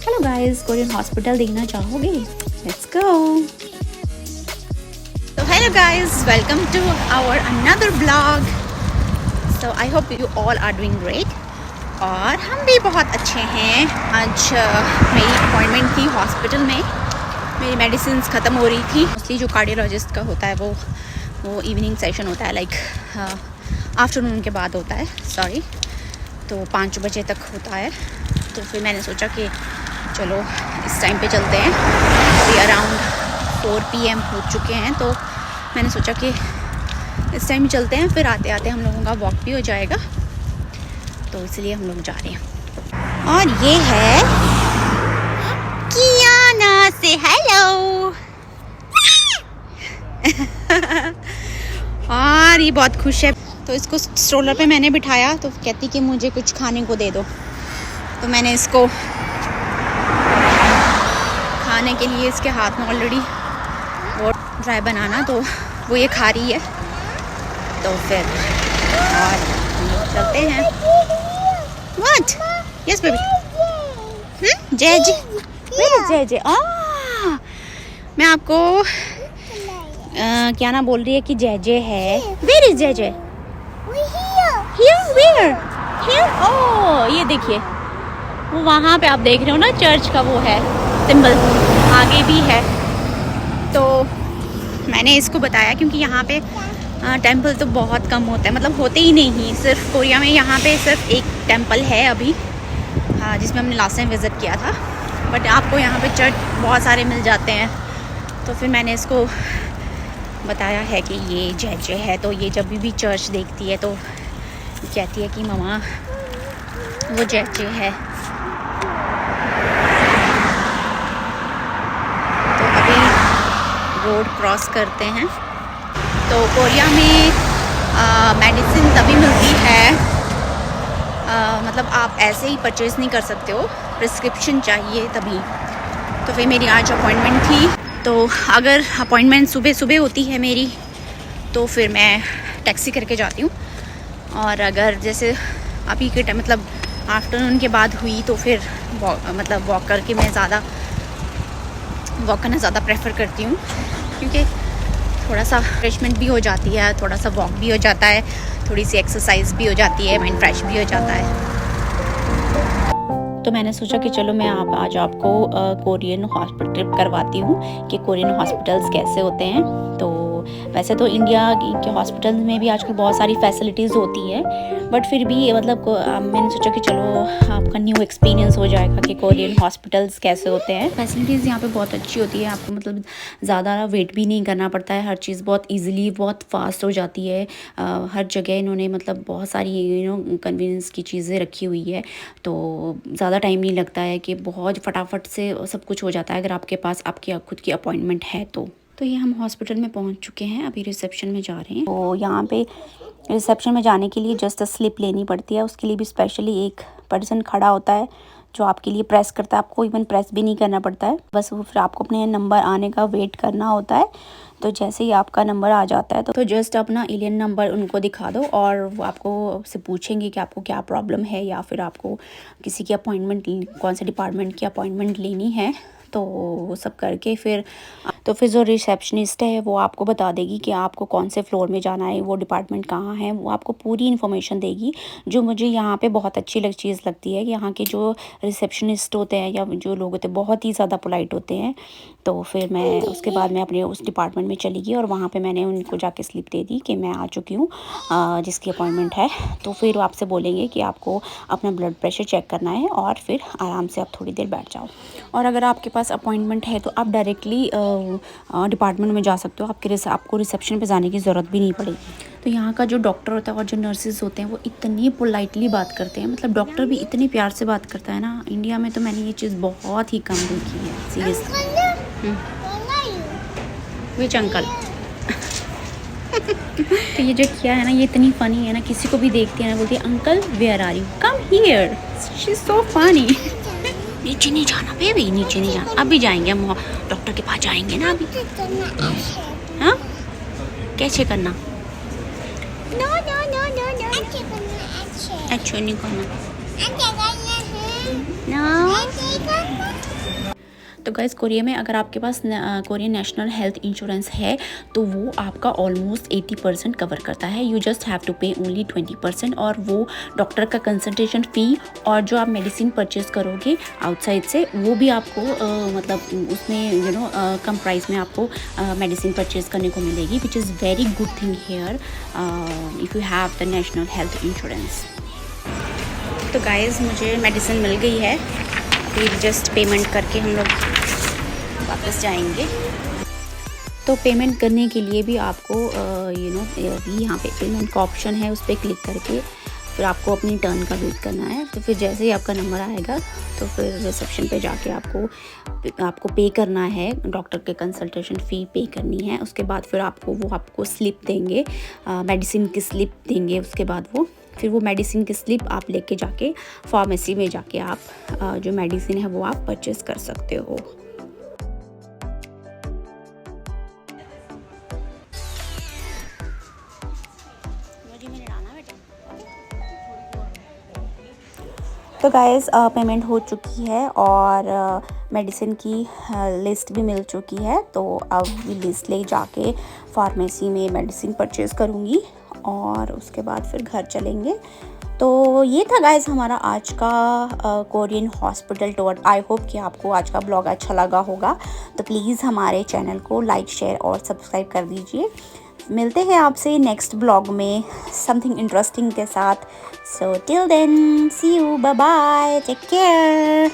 Hello guys, Korean hospital देखना चाहोगे? Let's go. तो hello guys, welcome to our another blog. So I hope you all are doing great और हम भी बहुत अच्छे हैं। आज मेरी अपॉइंटमेंट थी हॉस्पिटल में, मेरी मेडिसिन ख़त्म हो रही थी। मोस्टली जो कार्डियोलॉजिस्ट का होता है वो इवनिंग सेशन होता है, लाइक आफ्टरनून के बाद होता है, सॉरी, तो 5 बजे तक होता है। तो फिर मैंने सोचा कि चलो इस टाइम पे चलते हैं। अभी अराउंड 4 PM हो चुके हैं, तो मैंने सोचा कि इस टाइम चलते हैं, फिर आते आते हम लोगों का वॉक भी हो जाएगा, तो इसलिए हम लोग जा रहे हैं। और ये है कियाना, से हेलो। और ये बहुत खुश है, तो इसको स्ट्रोलर पे मैंने बिठाया, तो कहती कि मुझे कुछ खाने को दे दो। तो मैंने इसको खाने के लिए इसके हाथ में ऑलरेडी वो ड्राई बनाना, तो वो ये खा रही है। तो फिर और हम लोग चलते हैं। व्हाट? Yes baby. जय जय, जय जय। मैं आपको क्या ना बोल रही है कि जय जय है। वेयर इज जय जय? Here? Oh, ये देखिए, वो वहाँ पे आप देख रहे हो ना, चर्च का वो है सिंबल, आगे भी है। तो मैंने इसको बताया क्योंकि यहाँ पे टेंपल तो बहुत कम होता है, मतलब होते ही नहीं। सिर्फ कोरिया में यहाँ पे सिर्फ एक टेंपल है अभी, हाँ, जिसमें हमने लास्ट टाइम विज़िट किया था। बट आपको यहाँ पे चर्च बहुत सारे मिल जाते हैं। तो फिर मैंने इसको बताया है कि ये जय जय है। तो ये जब भी चर्च देखती है तो कहती है कि मम्मा वो जय जय है। तो अभी रोड क्रॉस करते हैं। तो कोरिया में मेडिसिन तभी मिलती है, मतलब आप ऐसे ही परचेज़ नहीं कर सकते हो, प्रिस्क्रिप्शन चाहिए तभी। तो फिर मेरी आज अपॉइंटमेंट थी, तो अगर अपॉइंटमेंट सुबह सुबह होती है मेरी, तो फिर मैं टैक्सी करके जाती हूँ। और अगर जैसे अभी के टाइम मतलब आफ्टरनून के बाद हुई, तो फिर वॉक करके मैं वॉक करना ज़्यादा प्रेफर करती हूँ, क्योंकि थोड़ा सा रिफ्रेशमेंट भी हो जाती है, थोड़ा सा वॉक भी हो जाता है, थोड़ी सी एक्सरसाइज भी हो जाती है, माइंड फ्रेश भी हो जाता है। तो मैंने सोचा कि चलो मैं आज आपको कोरियन हॉस्पिटल ट्रिप करवाती हूँ कि कोरियन हॉस्पिटल्स कैसे होते हैं। तो वैसे तो इंडिया के हॉस्पिटल्स में भी आजकल बहुत सारी फैसिलिटीज़ होती है, बट फिर भी मतलब मैंने सोचा कि चलो आपका न्यू एक्सपीरियंस हो जाएगा कि कोरियन हॉस्पिटल्स कैसे होते हैं। फैसिलिटीज़ यहाँ पे बहुत अच्छी होती है, आपको मतलब ज़्यादा वेट भी नहीं करना पड़ता है, हर चीज़ बहुत ईजिली बहुत फास्ट हो जाती है। हर जगह इन्होंने मतलब बहुत सारी कन्वीनियंस की चीज़ें रखी हुई है, तो ज़्यादा टाइम नहीं लगता है कि बहुत फटाफट से सब कुछ हो जाता है अगर आपके पास आपकी खुद की अपॉइंटमेंट है। तो ये हम हॉस्पिटल में पहुंच चुके हैं, अभी रिसेप्शन में जा रहे हैं। तो यहाँ पे रिसेप्शन में जाने के लिए जस्ट स्लिप लेनी पड़ती है, उसके लिए भी स्पेशली एक पर्सन खड़ा होता है जो आपके लिए प्रेस करता है। आपको इवन प्रेस भी नहीं करना पड़ता है, बस वो फिर आपको अपने नंबर आने का वेट करना होता है। तो जैसे ही आपका नंबर आ जाता है तो जस्ट अपना एलियन नंबर उनको दिखा दो, और वो आपको से पूछेंगे कि आपको क्या प्रॉब्लम है, या फिर आपको किसी की अपॉइंटमेंट, कौन से डिपार्टमेंट की अपॉइंटमेंट लेनी है। तो वो सब करके फिर जो रिसेप्शनिस्ट है वो आपको बता देगी कि आपको कौन से फ्लोर में जाना है, वो डिपार्टमेंट कहाँ है, वो आपको पूरी इन्फॉर्मेशन देगी। जो मुझे यहाँ पे बहुत अच्छी चीज़ लगती है कि यहाँ के जो रिसेप्शनिस्ट होते हैं या जो लोग होते हैं बहुत ही ज़्यादा पोलाइट होते हैं। तो फिर मैं उसके बाद मैं अपने उस डिपार्टमेंट में चली गई, और वहाँ पे मैंने उनको जाके स्लिप दे दी कि मैं आ चुकी हूँ जिसकी अपॉइंटमेंट है। तो फिर आपसे बोलेंगे कि आपको अपना ब्लड प्रेशर चेक करना है, और फिर आराम से आप थोड़ी देर बैठ जाओ। और अगर आपके पास अपॉइंटमेंट है तो आप डायरेक्टली डिपार्टमेंट में जा सकते हो, आपको रिसेप्शन पे जाने की ज़रूरत भी नहीं पड़ेगी। तो यहाँ का जो डॉक्टर होता है और जो नर्सेज होते हैं वो इतनी पोलाइटली बात करते हैं, मतलब डॉक्टर भी इतने प्यार से बात करता है ना। इंडिया में तो मैंने ये चीज़ बहुत ही कम देखी है, सीरियसली। विच अंकल? तो ये जो किया है ना, ये इतनी फ़नी है ना, किसी को भी देखती है ना बोलती है uncle where are you, come here, she is so funny. नीचे नहीं जाना बेबी, नीचे नहीं जाना, अभी जाएंगे हम डॉक्टर के पास जाएंगे ना अभी। हाँ, कैसे करना? No no no no no, अच्छे नहीं करना। No. तो गाइस कोरिया में अगर आपके पास कोरियन नेशनल हेल्थ इंश्योरेंस है तो वो आपका ऑलमोस्ट 80% कवर करता है। यू जस्ट हैव टू पे ओनली 20%, और वो डॉक्टर का कंसल्टेशन फ़ी और जो आप मेडिसिन परचेज़ करोगे आउटसाइड से वो भी आपको मतलब उसमें कम प्राइस में आपको मेडिसिन परचेज़ करने को मिलेगी, which is very good thing here if you have the national health insurance. तो गाइस मुझे मेडिसिन मिल गई है, फिर जस्ट पेमेंट करके हम लोग वापस जाएंगे। तो पेमेंट करने के लिए भी आपको यहाँ पे पेमेंट का ऑप्शन है, उस पर क्लिक करके फिर आपको अपनी टर्न का वेट करना है। तो फिर जैसे ही आपका नंबर आएगा तो फिर रिसेप्शन पे जाके आपको पे करना है, डॉक्टर के कंसल्टेशन फ़ी पे करनी है। उसके बाद फिर आपको स्लिप देंगे, मेडिसिन की स्लिप देंगे। उसके बाद फिर वो मेडिसिन की स्लिप आप लेके जाके फार्मेसी में जाके आप जो मेडिसिन है वो आप परचेज़ कर सकते हो। तो गाइस पेमेंट हो चुकी है और मेडिसिन की लिस्ट भी मिल चुकी है। तो अब ये लिस्ट ले जाके फार्मेसी में मेडिसिन परचेज़ करूँगी और उसके बाद फिर घर चलेंगे। तो ये था गाइस हमारा आज का Korean hospital tour. I hope कि आपको आज का ब्लॉग अच्छा लगा होगा। तो प्लीज़ हमारे चैनल को लाइक, शेयर और सब्सक्राइब कर दीजिए। मिलते हैं आपसे नेक्स्ट ब्लॉग में समथिंग इंटरेस्टिंग के साथ। So till then see you, bye bye, take care.